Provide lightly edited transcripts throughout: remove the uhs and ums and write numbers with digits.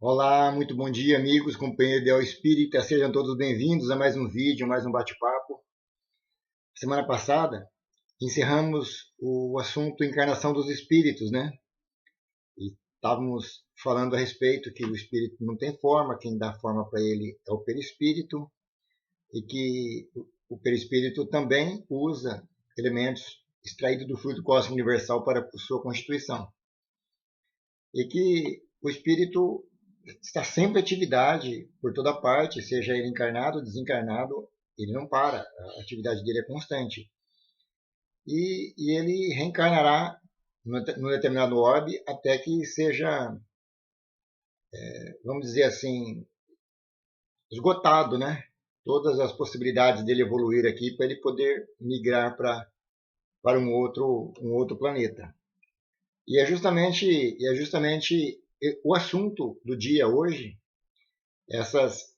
Olá, muito bom dia, amigos, companheiros de Ideal Espírita. Sejam todos bem-vindos a mais um vídeo, mais um bate-papo. Semana passada, encerramos o assunto encarnação dos espíritos, né? E estávamos falando a respeito que o espírito não tem forma, quem dá forma para ele é o perispírito, e que o perispírito também usa elementos extraídos do fluido cósmico universal para sua constituição. E que o espírito está sempre em atividade por toda parte, seja ele encarnado ou desencarnado, ele não para, a atividade dele é constante. E ele reencarnará num determinado orbe até que seja, vamos dizer assim, esgotado, né? Todas as possibilidades dele evoluir aqui para ele poder migrar para um outro planeta. E é justamente o assunto do dia hoje, essas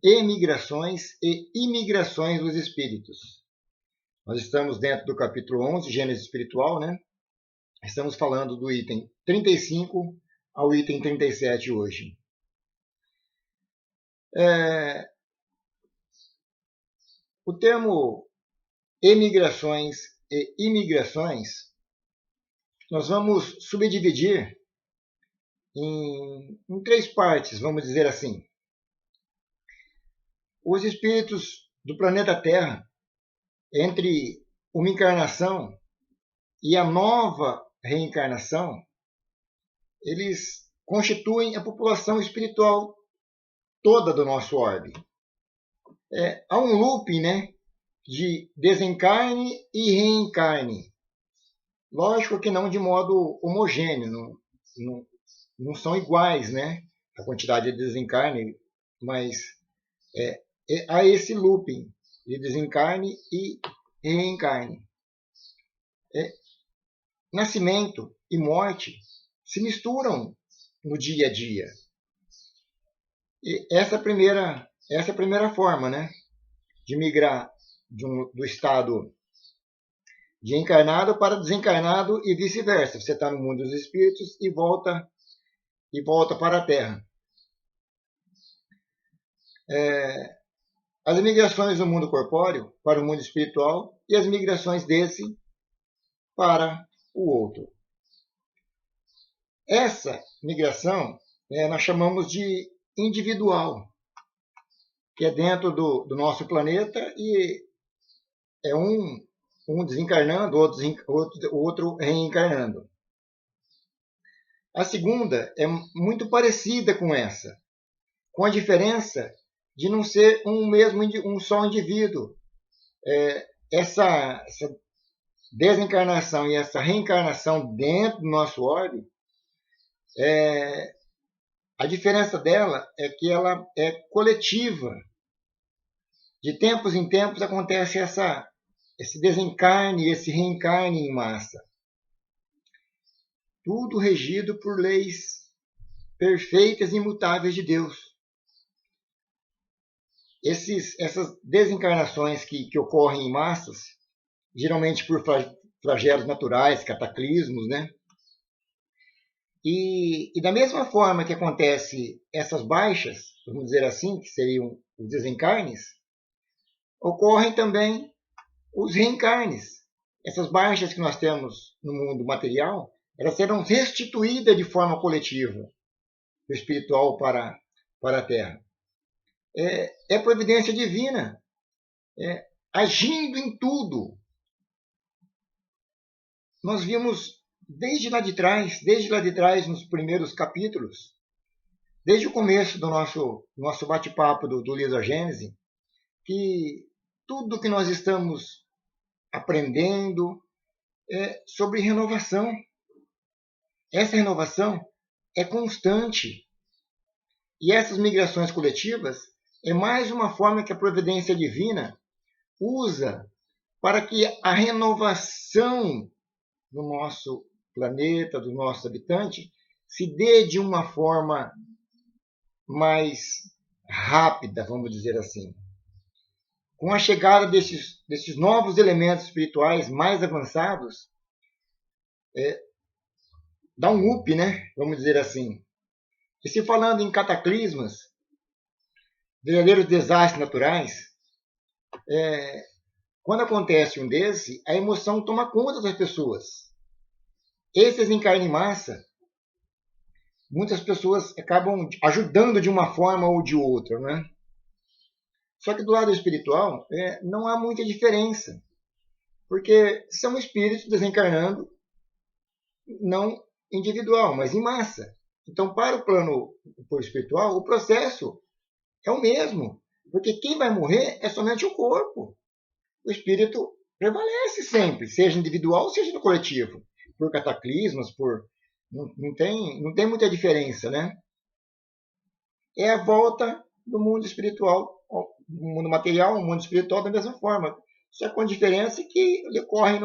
emigrações e imigrações dos espíritos. Nós estamos dentro do capítulo 11, Gênese Espiritual, né? Estamos falando do item 35 ao item 37 hoje. O termo emigrações e imigrações, nós vamos subdividir em três partes, vamos dizer assim. Os espíritos do planeta Terra, entre uma encarnação e a nova reencarnação, eles constituem a população espiritual toda do nosso orbe. Há um looping, né, de desencarne e reencarne. Lógico que não de modo homogêneo, não são iguais, né, a quantidade de desencarne, mas há esse looping de desencarne e reencarne. Nascimento e morte se misturam no dia a dia. E essa é a primeira forma, né, de migrar do estado de encarnado para desencarnado e vice-versa. Você está no mundo dos espíritos e volta para a Terra. As migrações do mundo corpóreo para o mundo espiritual e as migrações desse para o outro. Essa migração nós chamamos de individual, que é dentro do nosso planeta e é um desencarnando, outro reencarnando. A segunda é muito parecida com essa, com a diferença de não ser um só indivíduo. Essa desencarnação e essa reencarnação dentro do nosso orbe, a diferença dela é que ela é coletiva. De tempos em tempos acontece esse desencarne, esse reencarne em massa. Tudo regido por leis perfeitas e imutáveis de Deus. Essas desencarnações que ocorrem em massas, geralmente por flagelos naturais, cataclismos, né? E da mesma forma que acontece essas baixas, vamos dizer assim, que seriam os desencarnes, ocorrem também os reencarnes. Essas baixas que nós temos no mundo material, elas serão restituídas de forma coletiva, do espiritual para a Terra. É providência divina, agindo em tudo. Nós vimos desde lá de trás, nos primeiros capítulos, desde o começo do nosso bate-papo do livro da Gênese, que tudo que nós estamos aprendendo é sobre renovação. Essa renovação é constante. E essas migrações coletivas é mais uma forma que a providência divina usa para que a renovação do nosso planeta, do nosso habitante, se dê de uma forma mais rápida, vamos dizer assim. Com a chegada desses novos elementos espirituais mais avançados, dá um up, né? Vamos dizer assim. E se falando em cataclismas, verdadeiros desastres naturais, quando acontece um desse, a emoção toma conta das pessoas. Esse desencarne em massa, muitas pessoas acabam ajudando de uma forma ou de outra, né? Só que do lado espiritual, não há muita diferença, porque são espíritos desencarnando, não individual, mas em massa. Então, para o plano espiritual, o processo é o mesmo, porque quem vai morrer é somente o corpo. O espírito prevalece sempre, seja individual, seja no coletivo, por cataclismos, não tem muita diferença, né? É a volta do mundo espiritual, do mundo material, o mundo espiritual da mesma forma, só com a diferença que ele ocorre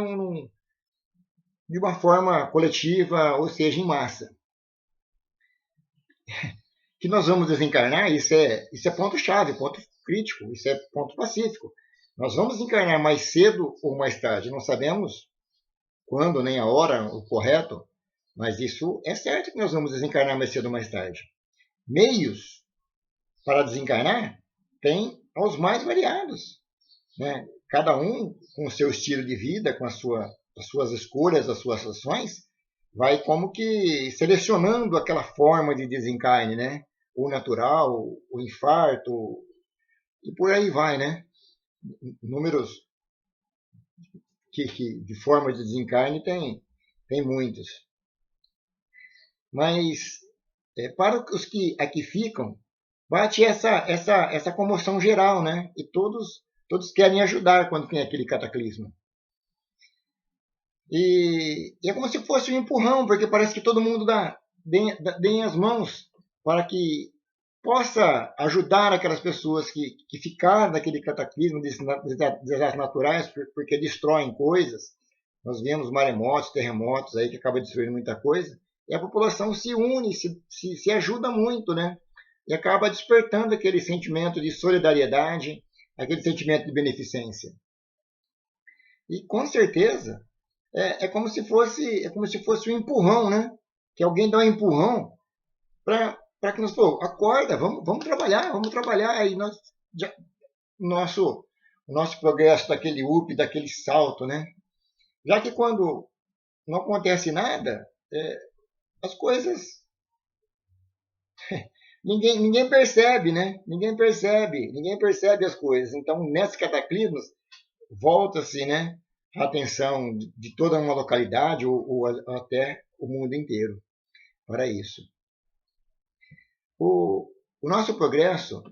de uma forma coletiva, ou seja, em massa. Que nós vamos desencarnar, isso é ponto-chave, ponto crítico, isso é ponto pacífico. Nós vamos encarnar mais cedo ou mais tarde, não sabemos quando, nem a hora, o correto, mas isso é certo que nós vamos desencarnar mais cedo ou mais tarde. Meios para desencarnar tem aos mais variados, né? Cada um com o seu estilo de vida, com as suas escolhas, as suas ações, vai como que selecionando aquela forma de desencarne, né? O natural, o infarto, e por aí vai, né? Números de forma de desencarne tem muitos. Mas para os que aqui ficam, bate essa comoção geral, né? E todos querem ajudar quando tem aquele cataclisma. E é como se fosse um empurrão, porque parece que todo mundo dê as mãos para que possa ajudar aquelas pessoas que ficaram naquele cataclismo, desastres naturais, porque destroem coisas. Nós vemos maremotos, terremotos aí que acabam destruindo muita coisa. E a população se une, se ajuda muito, né? E acaba despertando aquele sentimento de solidariedade, aquele sentimento de beneficência. E com certeza é como se fosse um empurrão, né? Que alguém dá um empurrão para que nós falamos, acorda, vamos trabalhar. Aí o nosso progresso daquele up, daquele salto, né? Já que quando não acontece nada, as coisas ninguém percebe, né? Ninguém percebe as coisas. Então, nesses cataclismos, volta-se, né, a atenção de toda uma localidade ou até o mundo inteiro para isso. O nosso progresso,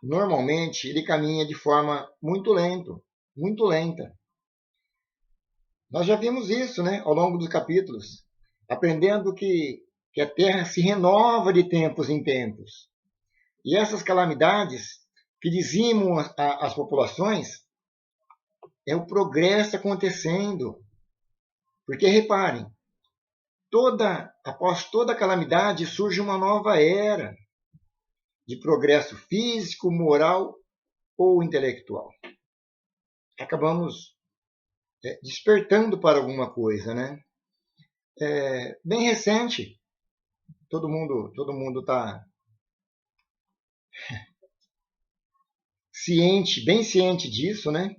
normalmente, ele caminha de forma muito lenta. Nós já vimos isso, né, ao longo dos capítulos, aprendendo que a Terra se renova de tempos em tempos. E essas calamidades que dizimam as populações é o progresso acontecendo. Porque, reparem, após toda calamidade surge uma nova era de progresso físico, moral ou intelectual. Acabamos despertando para alguma coisa, né? Bem recente, todo mundo está bem ciente disso, né?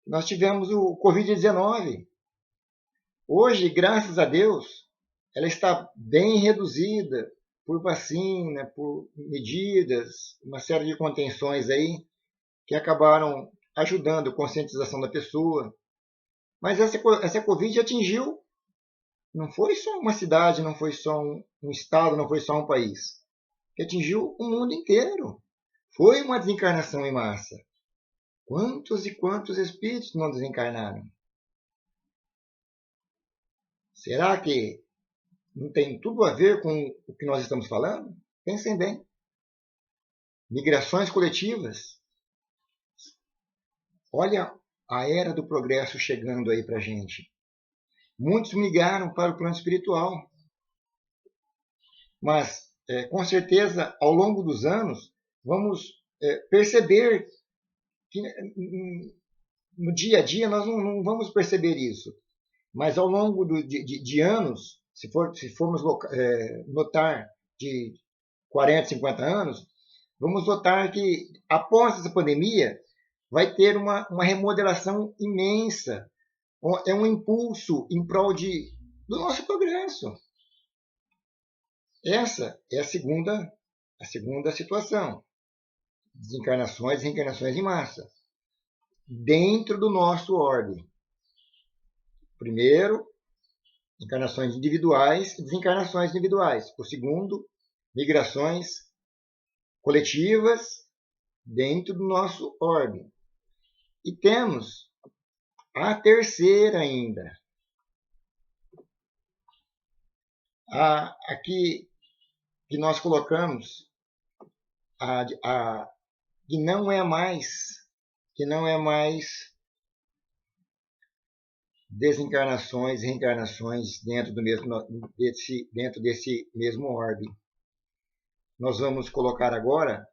Nós tivemos o Covid-19. Hoje, graças a Deus, ela está bem reduzida por vacina, por medidas, uma série de contenções aí que acabaram ajudando a conscientização da pessoa. Mas essa Covid atingiu, não foi só uma cidade, não foi só um estado, não foi só um país. Atingiu o mundo inteiro. Foi uma desencarnação em massa. Quantos e quantos espíritos não desencarnaram? Será que não tem tudo a ver com o que nós estamos falando? Pensem bem. Migrações coletivas. Olha a era do progresso chegando aí para a gente. Muitos migraram para o plano espiritual. Mas, com certeza, ao longo dos anos, vamos perceber que no dia a dia nós não vamos perceber isso. Mas ao longo de anos, se formos notar de 40, 50 anos, vamos notar que após essa pandemia vai ter uma remodelação imensa, é um impulso em prol do nosso progresso. Essa é a segunda situação. Desencarnações e reencarnações em massa. Dentro do nosso orbe. Primeiro, encarnações individuais e desencarnações individuais. O segundo, migrações coletivas dentro do nosso orbe. E temos a terceira ainda. Aqui que nós colocamos que não é mais desencarnações e reencarnações dentro desse mesmo orbe. Nós vamos colocar agora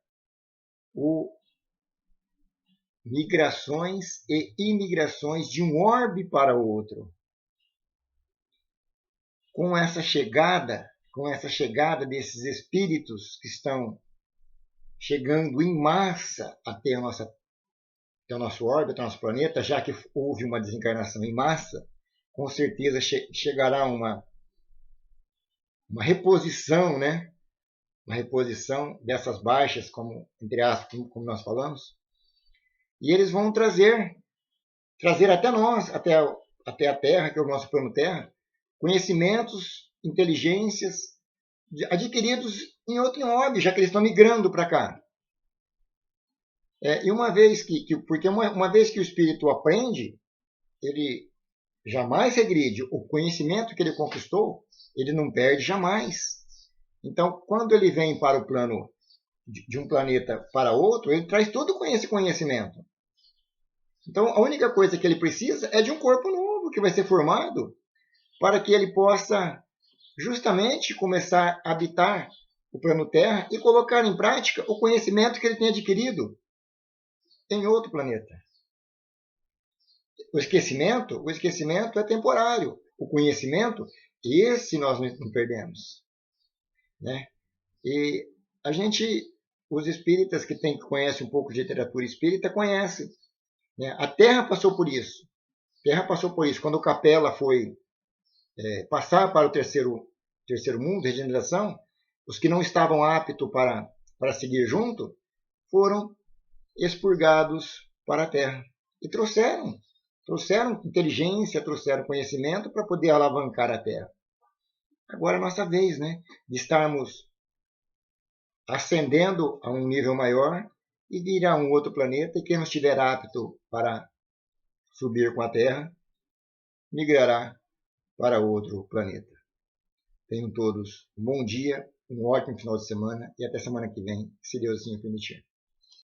migrações e imigrações de um orbe para o outro. Com essa chegada desses espíritos que estão chegando em massa até o nosso orbe, até o nosso planeta, já que houve uma desencarnação em massa, com certeza chegará uma reposição, né? Uma reposição dessas baixas, entre aspas, como nós falamos, e eles vão trazer até nós, até a Terra, que é o nosso plano Terra, conhecimentos, inteligências adquiridos em outro orbe, já que eles estão migrando para cá. E uma vez porque uma vez que o espírito aprende, ele jamais regride. O conhecimento que ele conquistou, ele não perde jamais. Então, quando ele vem para o plano de um planeta para outro, ele traz todo esse conhecimento. Então, a única coisa que ele precisa é de um corpo novo que vai ser formado para que ele possa justamente começar a habitar o plano Terra e colocar em prática o conhecimento que ele tem adquirido em outro planeta. O esquecimento é temporário. O conhecimento, esse nós não perdemos. Né? E os espíritas que conhecem um pouco de literatura espírita, conhecem. Né? A Terra passou por isso. Quando o Capela foi passar para o terceiro mundo, regeneração, os que não estavam aptos para seguir junto, foram expurgados para a Terra. E trouxeram inteligência, trouxeram conhecimento para poder alavancar a Terra. Agora é a nossa vez, né, de estarmos ascendendo a um nível maior e vir a um outro planeta, e quem não estiver apto para subir com a Terra, migrará para outro planeta. Tenham todos um bom dia, um ótimo final de semana e até semana que vem, se Deus assim o permitir.